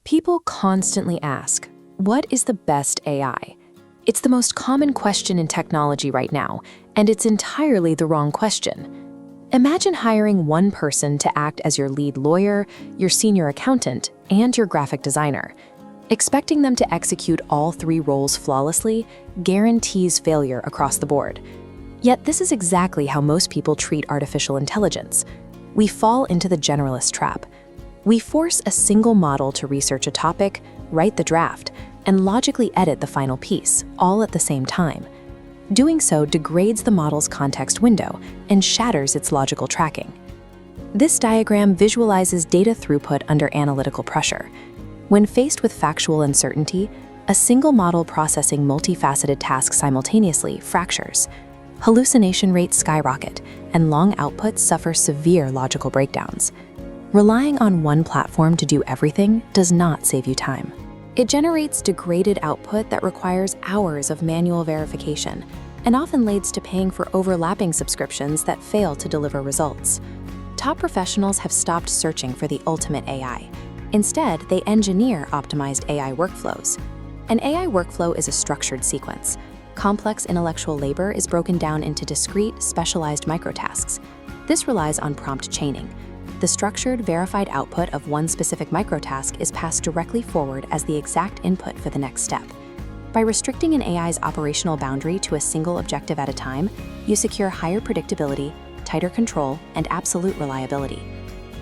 People constantly ask, what is the best AI? It's the most common question in technology right now, and it's entirely the wrong question. Imagine hiring one person to act as your lead lawyer, your senior accountant, and your graphic designer. Expecting them to execute all three roles flawlessly guarantees failure across the board. Yet this is exactly how most people treat artificial intelligence. We fall into the generalist trap. We force a single model to research a topic, write the draft, and logically edit the final piece, all at the same time. Doing so degrades the model's context window and shatters its logical tracking. This diagram visualizes data throughput under analytical pressure. When faced with factual uncertainty, a single model processing multifaceted tasks simultaneously fractures. Hallucination rates skyrocket, and long outputs suffer severe logical breakdowns. Relying on one platform to do everything does not save you time. It generates degraded output that requires hours of manual verification and often leads to paying for overlapping subscriptions that fail to deliver results. Top professionals have stopped searching for the ultimate AI. Instead, they engineer optimized AI workflows. An AI workflow is a structured sequence. Complex intellectual labor is broken down into discrete, specialized microtasks. This relies on prompt chaining. The structured, verified output of one specific microtask is passed directly forward as the exact input for the next step. By restricting an AI's operational boundary to a single objective at a time, you secure higher predictability, tighter control, and absolute reliability.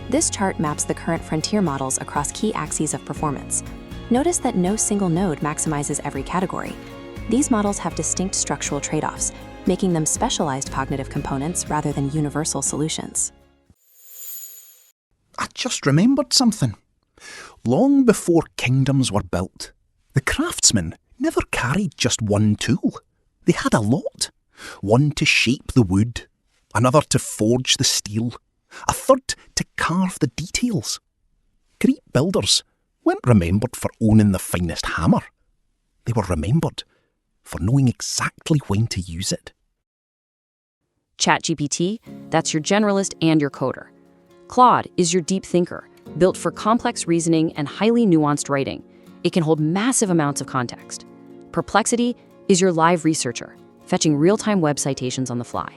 This chart maps the current frontier models across key axes of performance. Notice that no single node maximizes every category. These models have distinct structural trade-offs, making them specialized cognitive components rather than universal solutions. I just remembered something. Long before kingdoms were built, the craftsmen never carried just one tool. They had a lot. One to shape the wood, another to forge the steel, a third to carve the details. Great builders weren't remembered for owning the finest hammer. They were remembered for knowing exactly when to use it. ChatGPT, that's your generalist and your coder. Claude is your deep thinker, built for complex reasoning and highly nuanced writing. It can hold massive amounts of context. Perplexity is your live researcher, fetching real-time web citations on the fly.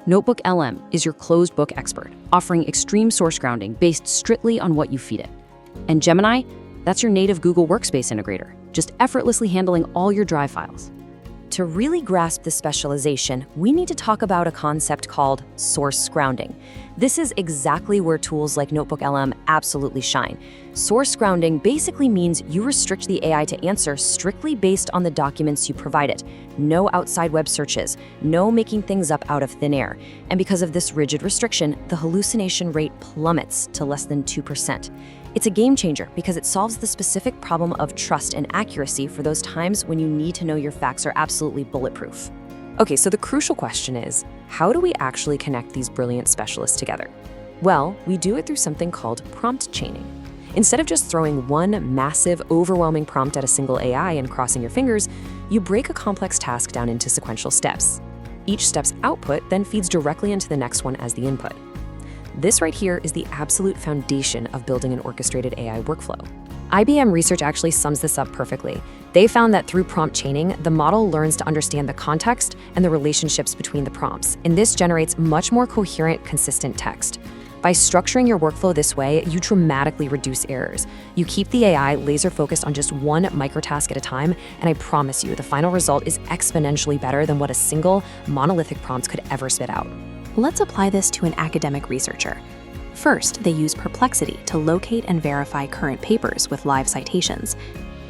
NotebookLM is your closed book expert, offering extreme source grounding based strictly on what you feed it. And Gemini, that's your native Google Workspace integrator, just effortlessly handling all your Drive files. To really grasp this specialization, we need to talk about a concept called source grounding. This is exactly where tools like NotebookLM absolutely shine. Source grounding basically means you restrict the AI to answer strictly based on the documents you provide it. No outside web searches, no making things up out of thin air. And because of this rigid restriction, the hallucination rate plummets to less than 2%. It's a game changer because it solves the specific problem of trust and accuracy for those times when you need to know your facts are absolutely bulletproof. Okay, so the crucial question is, how do we actually connect these brilliant specialists together? Well, we do it through something called prompt chaining. Instead of just throwing one massive, overwhelming prompt at a single AI and crossing your fingers, you break a complex task down into sequential steps. Each step's output then feeds directly into the next one as the input. This right here is the absolute foundation of building an orchestrated AI workflow. IBM research actually sums this up perfectly. They found that through prompt chaining, the model learns to understand the context and the relationships between the prompts, and this generates much more coherent, consistent text. By structuring your workflow this way, you dramatically reduce errors. You keep the AI laser-focused on just one microtask at a time, and I promise you, the final result is exponentially better than what a single, monolithic prompt could ever spit out. Let's apply this to an academic researcher. First, they use Perplexity to locate and verify current papers with live citations.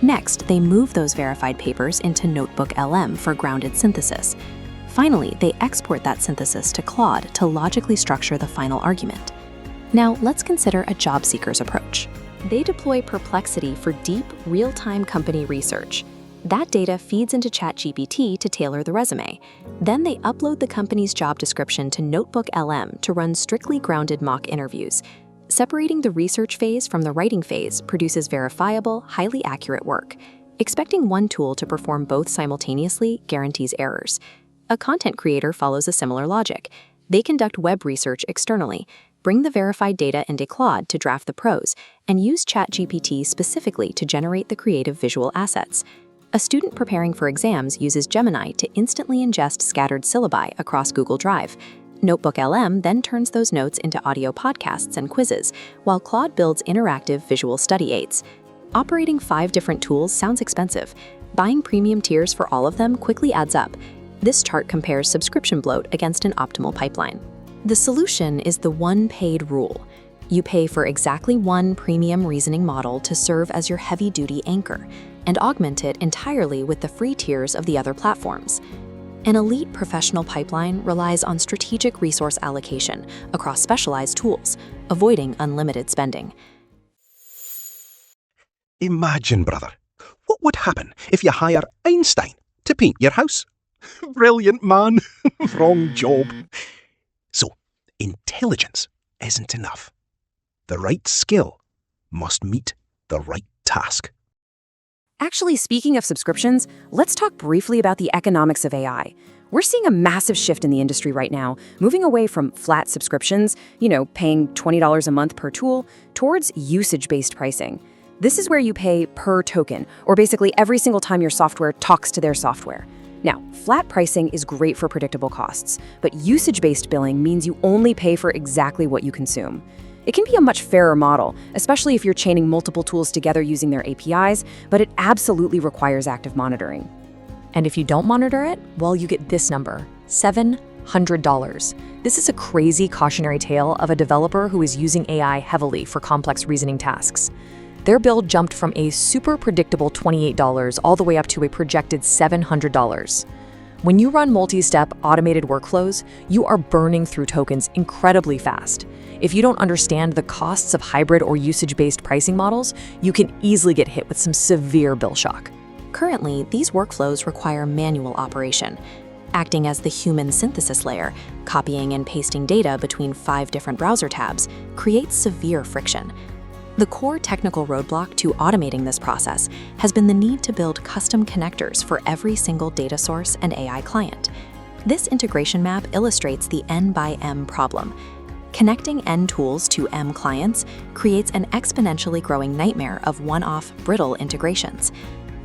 Next, they move those verified papers into NotebookLM for grounded synthesis. Finally, they export that synthesis to Claude to logically structure the final argument. Now, let's consider a job seeker's approach. They deploy Perplexity for deep, real-time company research. That data feeds into ChatGPT to tailor the resume. Then they upload the company's job description to NotebookLM to run strictly grounded mock interviews. Separating the research phase from the writing phase produces verifiable, highly accurate work. Expecting one tool to perform both simultaneously guarantees errors. A content creator follows a similar logic. They conduct web research externally. Bring the verified data into Claude to draft the prose, and use ChatGPT specifically to generate the creative visual assets. A student preparing for exams uses Gemini to instantly ingest scattered syllabi across Google Drive. NotebookLM then turns those notes into audio podcasts and quizzes, while Claude builds interactive visual study aids. Operating 5 different tools sounds expensive. Buying premium tiers for all of them quickly adds up. This chart compares subscription bloat against an optimal pipeline. The solution is the one paid rule. You pay for exactly one premium reasoning model to serve as your heavy-duty anchor, and augment it entirely with the free tiers of the other platforms. An elite professional pipeline relies on strategic resource allocation across specialized tools, avoiding unlimited spending. Imagine, brother, what would happen if you hire Einstein to paint your house? Brilliant, man. Wrong job. So, intelligence isn't enough. The right skill must meet the right task. Actually, speaking of subscriptions, let's talk briefly about the economics of AI. We're seeing a massive shift in the industry right now, moving away from flat subscriptions, paying $20 a month per tool, towards usage-based pricing. This is where you pay per token, or basically every single time your software talks to their software. Now, flat pricing is great for predictable costs, but usage-based billing means you only pay for exactly what you consume. It can be a much fairer model, especially if you're chaining multiple tools together using their APIs, but it absolutely requires active monitoring. And if you don't monitor it, well, you get this number, $700. This is a crazy cautionary tale of a developer who is using AI heavily for complex reasoning tasks. Their bill jumped from a super predictable $28 all the way up to a projected $700. When you run multi-step automated workflows, you are burning through tokens incredibly fast. If you don't understand the costs of hybrid or usage-based pricing models, you can easily get hit with some severe bill shock. Currently, these workflows require manual operation. Acting as the human synthesis layer, copying and pasting data between 5 different browser tabs creates severe friction. The core technical roadblock to automating this process has been the need to build custom connectors for every single data source and AI client. This integration map illustrates the N by M problem. Connecting N tools to M clients creates an exponentially growing nightmare of one-off, brittle integrations.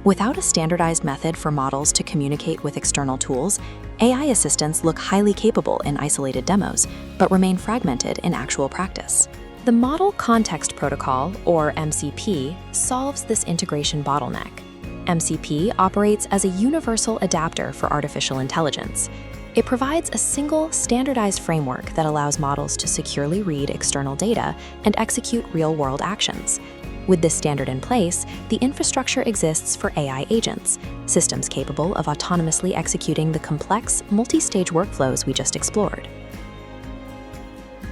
Without a standardized method for models to communicate with external tools, AI assistants look highly capable in isolated demos, but remain fragmented in actual practice. The Model Context Protocol, or MCP, solves this integration bottleneck. MCP operates as a universal adapter for artificial intelligence. It provides a single, standardized framework that allows models to securely read external data and execute real-world actions. With this standard in place, the infrastructure exists for AI agents, systems capable of autonomously executing the complex, multi-stage workflows we just explored.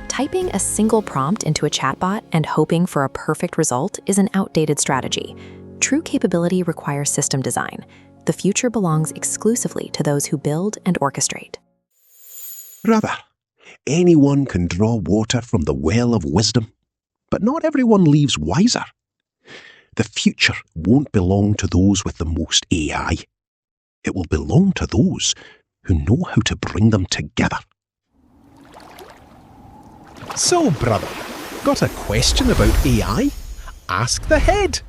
Typing a single prompt into a chatbot and hoping for a perfect result is an outdated strategy. True capability requires system design. The future belongs exclusively to those who build and orchestrate. Brother, anyone can draw water from the well of wisdom, but not everyone leaves wiser. The future won't belong to those with the most AI. It will belong to those who know how to bring them together. So, brother, got a question about AI? Ask the head.